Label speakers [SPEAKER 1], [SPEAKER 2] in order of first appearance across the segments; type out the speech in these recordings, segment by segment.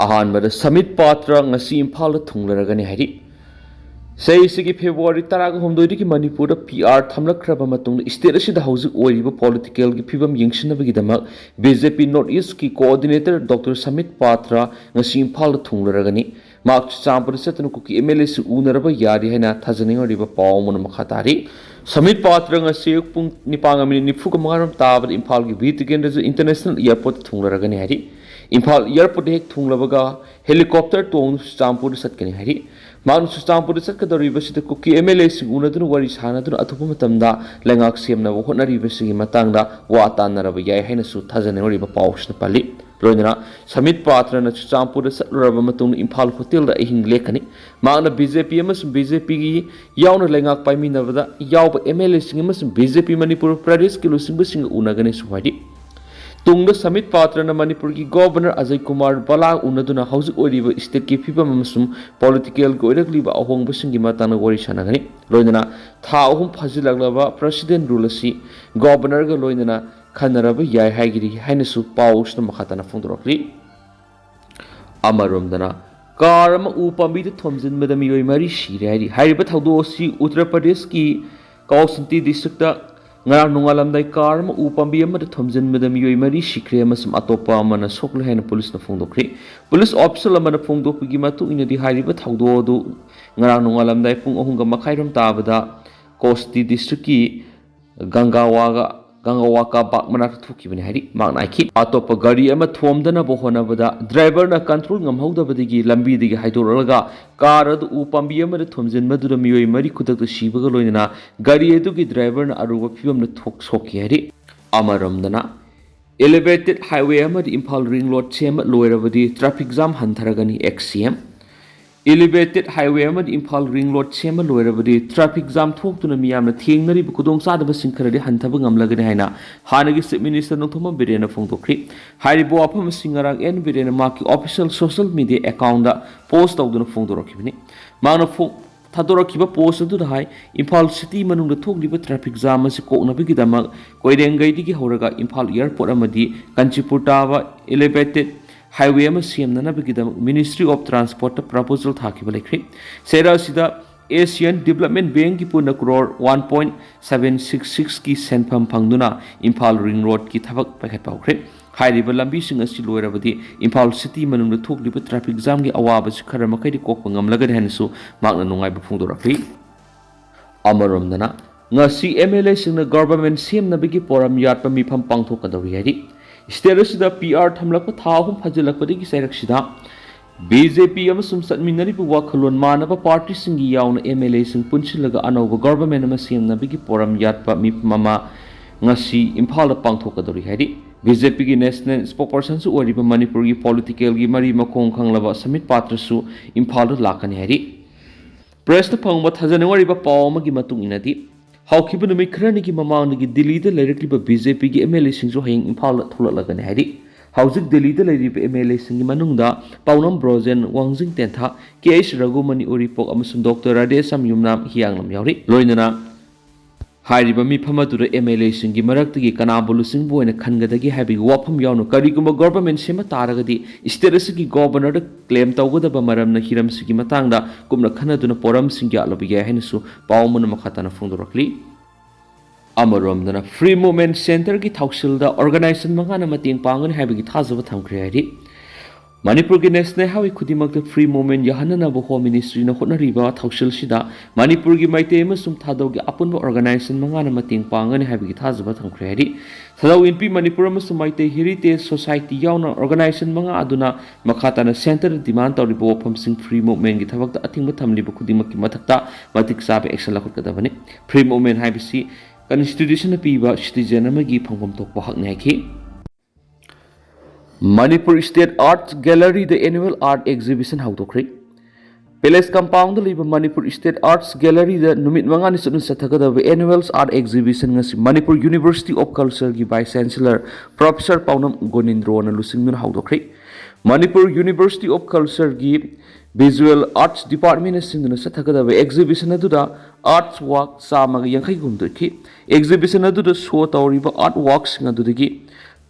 [SPEAKER 1] अहानबद समित पात्र ngasi इम्फाल थुंगलरगनि हारि सैसिगी फेब्रुवारी 18 की मणिपुर पीआर थमलखरब मतुंग स्टेट असिदा हौजिक ओइरिबा पॉलिटिकल की फिबम यंगसिनबगिदमक बीजेपी नॉर्थ ईस्ट की कोऑर्डिनेटर डॉक्टर समित पात्र ngasi इम्फाल थुंगलरगनि मार्च चांपुर सतन कुकी एमएलए से उनरब यारि हैना थाजनिंगरिबा पावमुन मखातारी समित पात्र ngasi पुंग निपांगमिनि निफुग मंगारम ताब इम्फाल की वी टिकेंद्र इंटरनेशनल एयरपोर्ट थुंगलरगनि हारि इम्फाल एयरपोर्ट हेक थुंगलबगा हेलीकॉप्टर तोंग चांपुर सतकनि हारि मानु चांपुर सतकदरिबसिद कुकी एमएलए सिंग उनदुन वरि सानदुन अथुप मतमदा लेंगाक सेमनब होटनरिबसिगी मतंगदा वा तानरब याय हैनसु थाजनिंगरिबा पावसना पाली लोइना समित पात्र चांपुर सतलरब मतुंग इम्फाल होटल दा अहिंग लेखनि मांगना बीजेपी अमसुं बीजेपी की यावना लेंगाक पाइमिनबदा याव एमएलए सिंग अमसुं बीजेपी मणिपुर प्रदेश की लुसिंगबसिंग उनगनि सुहाइदि तुंग समित पात्र मणिपुर की गवर्नर अजय कुमार बला उनदुना हौजिक ओइरिबा स्टेट की फिबम अमसुं पॉलिटिकल की ओइरकलिबा अहोंगबसिंगी मतंग वरि सानगनि लोइना था अहुम फाजिलगलबा प्रेसिडेंट रूल असि गवर्नर ग लोइना खनरब याय हाइगिरि हाइनसु पाउसना मखातना फोंदोरकलि अमरोमदना कार उ पांबीद थोमजिनबदा मियोय मरि सिरे हाइरि हाइरिबा थौदो असि उत्तर प्रदेश की कौसंती डिस्ट्रिक्ट नोंगालमदाई कार उ पांबी थोमजिनबदा मियोय मरि सिख्रे अतोपा सोक्ले है पुलिस फोंदोख्रे पुलिस ऑफिसर फोंदोपगी हाइरिबा थौदोदु नोंगालमदाई पुंग 3 मखाइरम ताबदा कोस्ती डिस्ट्रिक्ट की गंगावाका बाग मनाक थोकिबने हाइरि मागनाइखि अतोप गाड़ी थोमदनब होनबदा ड्राइवर कंट्रोल ngमहौदबदगी लंबीदगी हाइदोरलगा कार उ पांबी थोमजिनबदुदा मियोय मरि खुदक सिबगा लोइना गाड़ी अदुगी ड्राइवर अरुब फिबम सोखि हाइरि अमरमदना elevated highway Imphal ring road सेम लोइरबदी ट्रैफिक जाम हंथरगनी एक्सीएम elevated highway Imphal ring road सेम लोइरबदी ट्रैफिक जाम थोक्तुना मियामना थेंगनरिब खुदोंचादबसिंग खरदि हंथब ngamlagani haina हानगी चीफ मिनिस्टर नोंथोमा बिरेन फोंदोख्रि हाइरिबो अफमसिंग रंग एन बिरेन माकी ऑफिशियल सोशल मीडिया अकाउंट दा पोस्ट तौदुना फोंदोरखिबनि माना थादोरखिबा पोस्ट अदुदा हाय इम्फाल सिटी मनुंग थोक्लिबा ट्रैफिक जाम असे कोकनबगिदमक कोइरेंगैदिगी हौरगा इम्फाल एयरपोर्ट अमदी कंचीपुर ताबा elevated highway ministry of transport proposal थाखिबा लेख्रि सेरासिदा एशियन डेवलपमेंट बैंक की पुना करोड़ 1.766 की सेंफम फंगदुना इम्फाल रिंग रोड की थबक पैखत पाउख्रे हाइरिबा लंबी सिंग असि लोइरबदी इम्फाल सिटी मनुंग थोक्लिबा ट्रैफिक जाम की अवाबस खर मखैदि कोकप ngamlagani हैनसु मागना नुंगाइबा फोंदोरखरि अमरमदना ngasi एमएलए सिंग गवर्नमेंट सेमनबगी पोरम यात्पा मिफम पांगथोकदौरि हाइरि स्टेट पीआर थमलक थाहम फजिलकपदगी सैरक्सिदा बीजेपी चटमिनरिब वाखलोन मानब पार्टी सिंगी यावना एमएलए सिंग पुनसिलगा अनौब गवर्नमेंट अमा सेमनबगी पोरम यात्पा मिफममा ngasi इम्फाल पांगथोकदौरि हाइरि बीजेपी की नेशनल स्पोकपर्सन सु ओरिबा मणिपुर की पॉलिटिकल की मरी मखोंग खंगलबा समित पात्र सु इम्फाल लाकनि हाइरि प्रेस फंगबा थाजनवरिबा पावमगी मतुंग इनदी हौखिबा नुमित खरनी की ममांगदगी दिल्ली लेरक्लिबा बीजेपी की एमएलए सिंगसु हयिंग इम्फाल थोलगनि हाइरि हौजिक दिल्ली लेरिबा एमएलए सिंगी मनुंगदा पाउनम ब्रोजेन वांगजिंग तेंथा केएस रघुमणि उरिपोक अमसुंग डॉक्टर राधेश्याम युमनाम हियांगलम यावरि लोइनना हाइरिबा मिफमदुर एमएलए सिंगी मरक्तगी कनाबु लुसिंगबु ओइना खनगदगी हाइबि वाफम यावनु करिगुम गवर्नमेंट सेमा तारगदी स्टेट असगी गवर्नर क्लेम तौगदबा मरमना हिरम सिगी मतंगदा कुमना खनदुना पोरम सिंगी आलबि याय हैनसु पावमुन मखाताना फोंदोरक्ली अमरोमदना फ्री मूवमेंट सेंटर की थौसिलदा ऑर्गेनाइजेशन मंगाना मतेंग पांगन हाइबि थाजब थमख्रे हाइरि मणिपुर की नेशनल हाईवे खुदिमक फ्री मूवमेंट याहननब होम मिनिस्ट्री होटनरीबा थौसिलसिदा मणिपुर की मैते थादौगी अपुनब ऑर्गेनाइजेशन मंगाना मतेंग पांगन हाइबि थाजब थमख्रे हाइरि थदौ इनपी मणिपुर मैते हेरिटेज सोसाइटी यावना ऑर्गेनाइजेशन मंगा अदुना मखाताना सेंटर डिमांड तौरिबा वफमसिंग फ्री मूवमेंट की थबकता अथिंग थमलिबा खुदिमक की मथक्ता मतिक चाबे एक्शन लखदबने फ्री मूवमेंट हाइबिसि कॉन्स्टिट्यूशन पीबा सिटीजन अमगी फंगम तोकपा हकने हाइखि Manipur state art gallery the annual art exhibition हौदोख्रे पैलेस कंपाउंड लीब Manipur state arts gallery the नुमित मंगानी सथगदब annual art exhibition Manipur university of culture की वाइस चांसलर प्रोफेसर पाउनम गोनिंद्रोन लुसिंगदुन हौदोख्रे मणिपुर यूनिवर्सिटी ऑफ कल्चर की विजुअल आर्ट्स डिपार्टमेंट सिंधुना सथगदब एग्जिबिशन अदुदा आर्ट्स वर्क चामग यांखैगुमदुखि एग्जिबिशन अदुदा शो तौरिबा आर्ट वर्क सिंग अदुदगी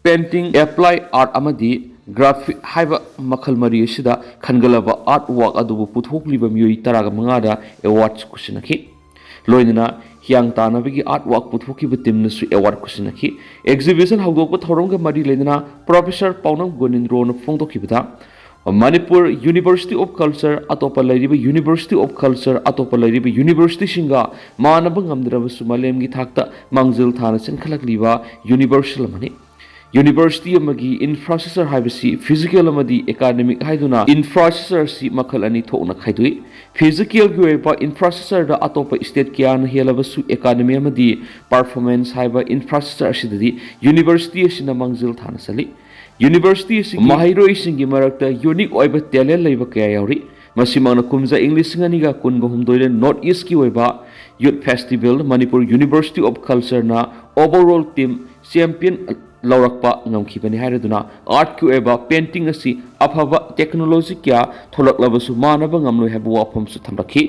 [SPEAKER 1] पेंटिंग एप्लाई आर्ट अमदी ग्राफिक हाइबा मखल मरी असिदा खनगलबा आर्ट वर्क अदुबु पुथोकलिबा मियोई तरागा मंगादा एवार्ड्स कुसिनखि लोइना हियांग तानाबगी आर्ट वर्क पुथोकिबा टीमनसु एवार्ड कुसिनखि एग्जिबिशन हौदोकबा थौरंगा मरी लेना प्रोफेसर पाउनम गोनिंद्रोन फोंदोकिबदा मणिपुर यूनिवर्सिटी ऑफ कल्चर अतोप लैरिबा यूनिवर्सिटी ऑफ कल्चर अतोप लैरिबा यूनिवर्सिटी सिंगा मानब ngamdrabasu malemgi thakta mangzil thana senkhalagliba universal मनि यूनिवर्सिटी अमगी इंफ्रास्ट्रक्चर हाइबसी फिजिकल अमदी एकाडेमिक हाइदुना इंफ्रास्ट्रक्चर सी मखल अनि थोकना खाइदुई फिजिकल की ओइबा इंफ्रास्ट्रक्चर दा अतोप स्टेट कियान हेलबसु एकाडेमी अमदी परफॉर्मेंस हाइबा इंफ्रास्ट्रक्चर सिददी यूनिवर्सिटी सिना मंगजिल थाना सली यूनिवर्सिटी सी माहिरोई सिंगी मरकता यूनिक ओइबा टैलेंट लेबा कया यावरी मसिमाना कुमजा इंग्लिश सिंगानिगा कुनगा हुमदोइले नॉर्थ ईस्ट की ओइबा youth festival Manipur university of culture ना ओवरऑल टीम चैंपियन लौरक्पा ngамखिबनि हायरदुना आर्ट की ओइबा पेंटिंग असि अफबा टेक्नोलॉजी क्या थोलकलबसु मानब ngamloi हाबु वाफमसु थमरखि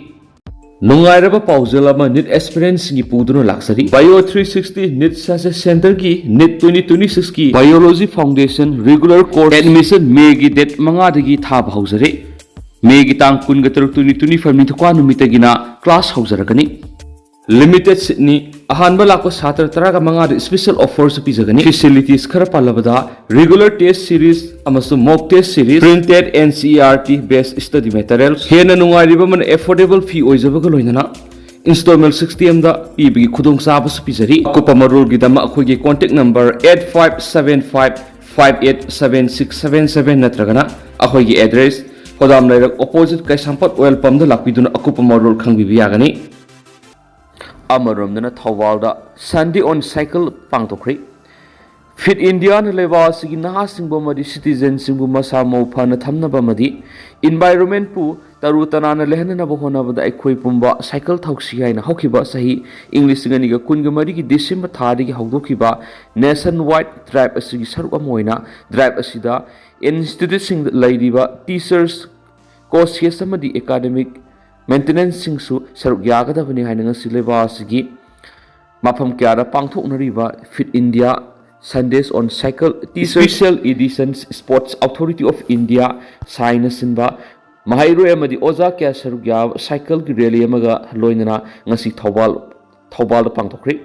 [SPEAKER 1] नुंगाइरबा पाउजल अमा नीट एक्सपीरियंस की पुदुनो लाक्सरी बायो 360 नीट सक्सेस सेंटर की नीट 2026 की biology foundation regular course admission May की डेट मंगा दगी था हौजरे मे की तांग 2025 निथुका नुमितगिना क्लास हौजरगनी लिमिटेड सिडनी अहानबा लाको छात्र तरागा मंगा स्पेशल ऑफर्स पिजगनी फैसिलिटीज खरा पालबदा रेगुलर टेस्ट सीरीज अमसु mock test series printed NCERT based study materials हेना नुंगारिबा मन एफोर्डेबल फी ओइजबगा लोइनना इंस्टॉलमेंट 60 दा पीबगी खुदोंग साबसु पिजरी अकुपा मरोल गिदमा अखोगी कांटेक्ट नंबर 8575587677 नत्रगना अखोगी एड्रेस होदाम लेरक ऑपोजिट कैसांपत ऑयल पंप दा लापिदुना अकुपा मरोल खंगबिबि यागनी अमरोमदना थौवालदा संडे ऑन साइकिल पांगतोखरी फिट इंडिया न लेवासिगी नहासिंगबो मदि सिटीजन सिंगबु मसा मौफाना थमनबा मदि एनवायरनमेंट पु तरु तनाना लेहननबो होनबदा अखोय पुंबा साइकिल थौसी हाइना हौखिबा सही इंग्लिश गनिगा कुनगा मरि की डिसेंबर थादिगी हौदोखिबा नेशन वाइड ड्राइव असिगी सरुक अमोइना ड्राइव असिदा इंस्टीट्यूट सिंग लैदिबा टीचर्स कोर्सेस अमदि एकेडमिक मेंटेनेंस सिंगसु सरुक यागदबनि हाइनंगा सिलेबासगी माफम क्यारा पांगथोकनरिबा fit India Sundays on cycle special edition sports authority of India SAI सिनबा महाइरो अमदि ओजा क्या सरुक या साइकिल की रैली अमगा लोइनना ngasi थौबाल पांगथोखरि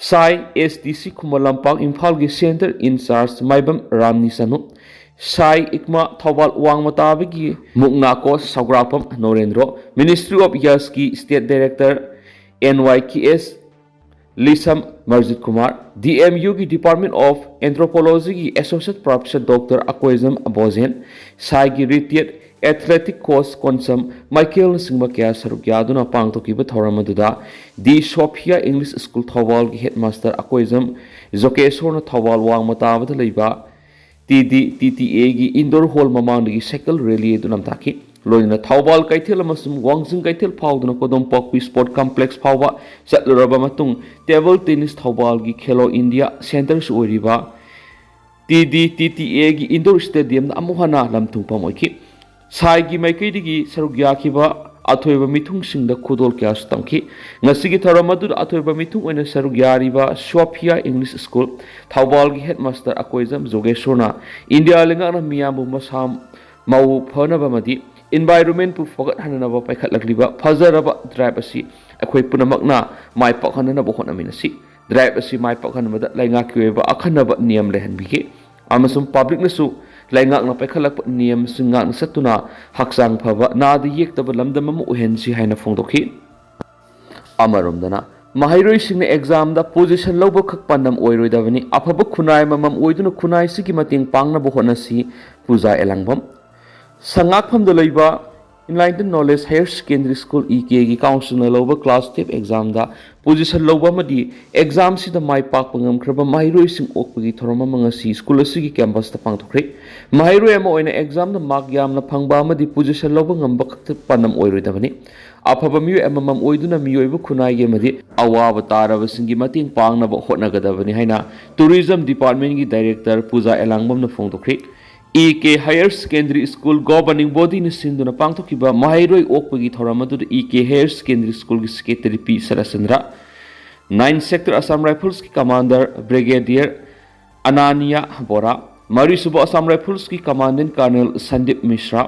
[SPEAKER 1] साइ एसटीसी खुमलंपाक इम्फाल की सेंटर इंचार्ज माइबम रामनी सनु साइ इकमा थौबाल वांगमताबगी मुकनाको सौग्रापम नरेंद्र मिनिस्ट्री ऑफ यस की स्टेट डायरेक्टर NYKS लिसम मर्जिद कुमार DMU की डिपार्टमेंट ऑफ एंथ्रोपोलॉजी की एसोसिएट प्रोफेसर डॉक्टर अकोइजम अबोजेन साइ की retired athletic coach Konsam Michael सिंगमा क्या सरुक यादुना पांगतोकिबा थौरमदुदा the Sophia English school Thoubal की हेडमास्टर अकोइजम जोकेसोरना थौबाल वांगमताबदा लेबा TTA की इंडोर हॉल ममांग की साइकिल रैली नमताकी लोइना थौबाल कैथेल वांगजिंग कैथेल फाउदना कोदम पॉकपी sport complex फाउबा चलरबा मतुंग table tennis Thoubal की खेलो इंडिया सेंटर ओइरिबा TTA की इंडोर स्टेडियम अमुहना लमथुंगपम ओइखि साइ की माइकैदिगी सरुक याखिबा अथोइबा मिथुंगसिंगदा खुदोल क्यास तंखि ngasiगी थरमदु अथोइबा मिथुंग ओइना सरुक यारिबा सोफिया इंग्लिश स्कूल थौबाल की हेडमास्टर अकोइजम जोगेश्वरना इंडिया लेंगाना मियामु मसाम माउ फनबा मदि एनवायरनमेंट पु फगत हननबा पाइखतलगलिबा फजरबा ड्राइव असि अखोइ पुनमकना माइ पखननबा होनमिनसि ड्राइव असि माइ पखनबदा लाइंगाकी ओइबा अखनबा नियम लेहनबिगे अमसुम पब्लिक नसु लाइंगाकना पाइखलक नियम सिंगाक सतुना हक्सांग फबा नाद येक्तब लमदम म उहेनसि हाइना फोंदोखि अमरोमदना महाइरोइ सिंग एग्जाम दा पोजीशन लौब खक पन्नम ओइरोइदबनि अफब खुनाय ममम ओइदुना खुनाय सिगी मतेंग पांगनबो होनसि पूजा एलांगबम संगाखफम द लैबा enlightened knowledge higher secondary school EK की काउंसिल लौब क्लास 10 एग्जाम दा पोजीशन लौबा मदि एग्जाम सिदा माइ पाक पंगमख्रबा माहिरोइ सिंग ओकपगी थोरमा मंगसी स्कूल असigi कैंपस ता पांगथोखरे माहिरोइ अमा ओइना एग्जाम दा मार्क यामना फंगबा मदि पोजीशन लौब ngamba खक्त पन्नम ओइरोइदबनि अफबा मियो एममम ओइदुना मियोइबु खुनाइगे मदि अवाब तारब सिंगी मतेंग पांगनब होटनगदबनि हाइना टूरिज्म डिपार्टमेंट की डायरेक्टर पूजा एलांगबम न फोंदोखरे EK higher secondary school governing body ने सिंधुना पांगथोकिबा माहिरोइ ओकपगी थोरमदु EK हायर सेकेंडरी स्कूल की सेक्रेटरी P सरचंद्र 9 सेक्टर असम राइफल्स की कमांडर ब्रिगेडियर अनानिया बोरा मरीसुब असम राइफल्स की commandant colonel Sandeep Mishra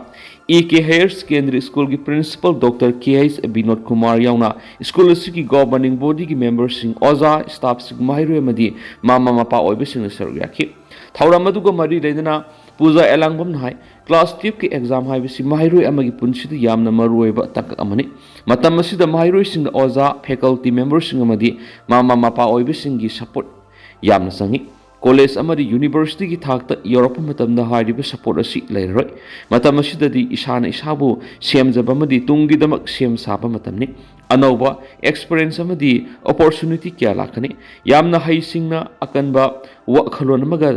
[SPEAKER 1] AK higher secondary school की principal doctor KH Vinod Kumar याउना स्कूल की गवर्निंग बॉडी की मेंबर्स ओजा स्टाफ माहिरों मामा मपा सरुक याखी थौरम मरी लेना पूजा एलांगबम नाय क्लास 12 की एग्जाम है माहिरों पुनसीद यामना मरुओइबा तंकक अमनि मतम असिदा माहिरों ओजा फैकल्टी मेंबर्स मामा मपा की सपोर्ट यामना संगी कॉलेज यूनिवर्सिटी की थाकता यौरप मतम सपोर्ट असी लेररोय मतम असिददी इसाना इसाबु सेमजबमदी तुंगीदमक सेम साब मतमनि अनौबा एक्सपीरियंस अपॉर्चुनिटी क्या लाखनी यामना हईसिंगना अकनबा वखलोन अमगा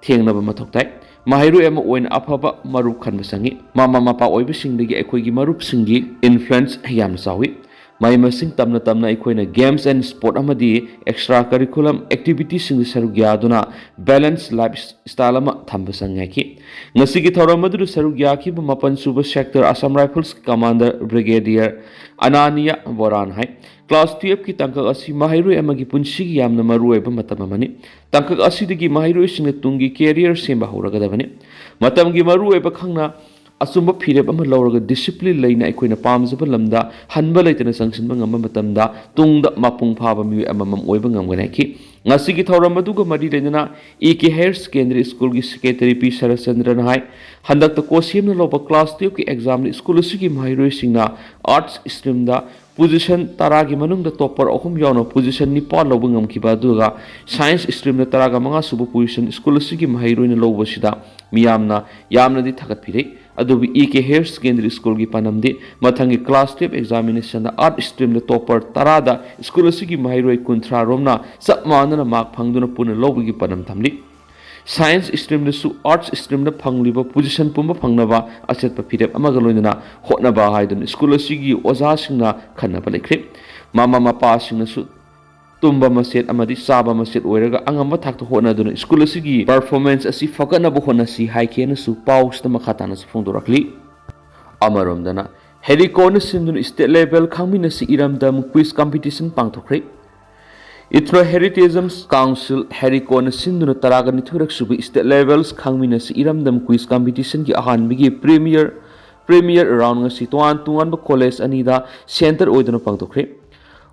[SPEAKER 1] थेंगनबा मथौक ताय माहिरों अफब मरूप खनब संगी मामा मपा अखोगी मरूप इन्फ्लुएंस याम चावी मई मसिंग तमना तमना अखोइना games and sport extra curriculum activity सरुक यादुना बैलेंस लाइफ स्टाइल थंब संगी ngasi थौरम सरुक याखिब मपन सुब sector Assam rifles commander brigadier अनानिया बोरान है क्लास 12 की तंकक असी माहिरों पुंसी की यामना मरुओइबा मतम अमनि तंकक असिदगी माहिरों तुंगी कैरियर सेंबा हौरगदबनि मतम की मरुओइबा खंगना असुंब फिरेब अमा लौरग डिसिप्लिन लेना अखोइना पामजब lambda हनबा लेतना संगसिनबा ngamba matamda tungda mapung phaba mi amamam oiba ngamganaki ngasi ki thauram aduga mari leina AK higher secondary school की सेक्रेटरी P सरचंद्रन हाय हंदक कोसियम लोब क्लास 12 की एग्जाम स्कूल की माहिरों आर्ट्स स्ट्रीम पोजिशन 10 की मनुंग टॉपर अहम यावना पोजिशन 9 लौब ngамखिबा अदुगा साइंस स्ट्रीम 15 सुब पोजिशन स्कूल की माहिरों लौबसिदा मियामना यामनदी थगतपिरे अदुबी AK हायर सेकेंडरी स्कूल की पनमदे मथंगी class 12 examination art stream topper 10 school की माहिरों 13 रोमना सब मानना मार्क फंगदुना पुन लौबगी पनम थमली साइंस स्ट्रीम आर्ट्स स्ट्रीम फंगलिबा पोजिशन पुंब फंगनबा अचेतप फिरेप अमगा लोइना होटनबा हाइदुन स्कूल की ओजा सिंगना खन्नबा लेख्रे मामा मपा सिंगनसु तुम्बा मसेट अमदी साबा मसेट ओइरगा अंगम थाक होटनदुन स्कूल की परफॉर्मेंस असि फकनबा होनसी हाइकेनसु पाउस मखातानसु फोंदोरखली अमरोमदना हेरिकोन सिंदुन स्टेट लेवल खामिनसी इरमदम क्विज कंपटीशन पांगथोख्रे इथ्रो हेरिटेजम काउंसिल हेरिकोन सिंधुन तरागा निथुरक सुबी स्टेट लेवल्स खांगमिनस इरमदम क्विज कंपटीशन की अहानबिगी प्रीमियर राउंड ngasi तुआन कॉलेज अनीदा सेंटर ओइदन पांगथोख्रे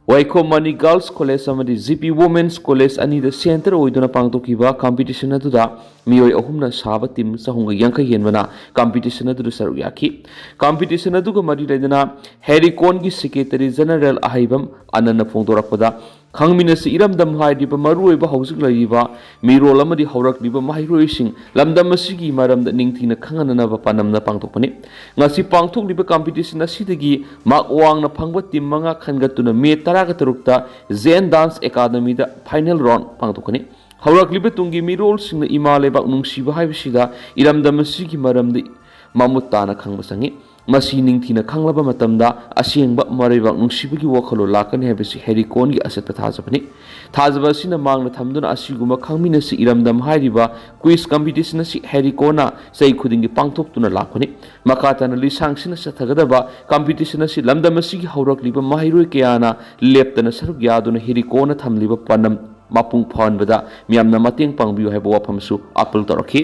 [SPEAKER 1] वाइको मनी गर्ल्स कॉलेज अमदी GP वुमेन्स कॉलेज अनीदा सेंटर ओइदन पांगथोखिबा कंपटीशन अदुदा मियोय अहुमना साबा टीम सहुंगा यांखा हेनबना कंपटीशन अदुदा सरुक याखी कंपटीशन अदुगा मरी लेदना हेरिकोन की सेक्रेटरी जनरल अहाइबम अनन फोंदोरकपदा खांगमिनस इरमदम हाइदिबा मरुओइबा हौजिक लैबा मिरोल अमदी हौरकलिबा माहिरोइसिंग लमदम असिगी मरमद निंगथिना खंगननबा पानमना पांगथोकपनि ngasi पांगथोकलिबा कंपटीशन असिदगी मार्क वांगना फंगबा टीम मंगा खनगतुना मे 13 ता जेन डांस एकेडमी दा फाइनल राउंड पांगथोकनि हौरकलिबा तुंगी मिरोलसिंगना इमा लेबा नुंगसिबा हाइबसिदा इरमदम असिगी मरमदि ममुत ताना खंगबा संगी मसी निंगथिना खंगलबा मतमदा असेंगबा मरैबा नुंगसिबगी वखलो लाकनि हेबसि हेरिकोन की असत थाजबनि थाजबसिना मांगना थमदुना असिगुमा खंगमिनसि इरमदम हाइरिबा क्विज कंपटीशन असि हेरिकोना सै खुदिंगी पांगथोक्तुना लाखनि मकाताना लिसांगसिना सथगदबा कंपटीशन असि लमदम असिगी हौरकलिबा माहिरोय कयाना लेप्तना सरुक यादुना हेरिकोना थमलिबा पनम मापुंग फानबदा मियामना मतेंग पांगबियो हेबो वाफमसु अपील तौरखि।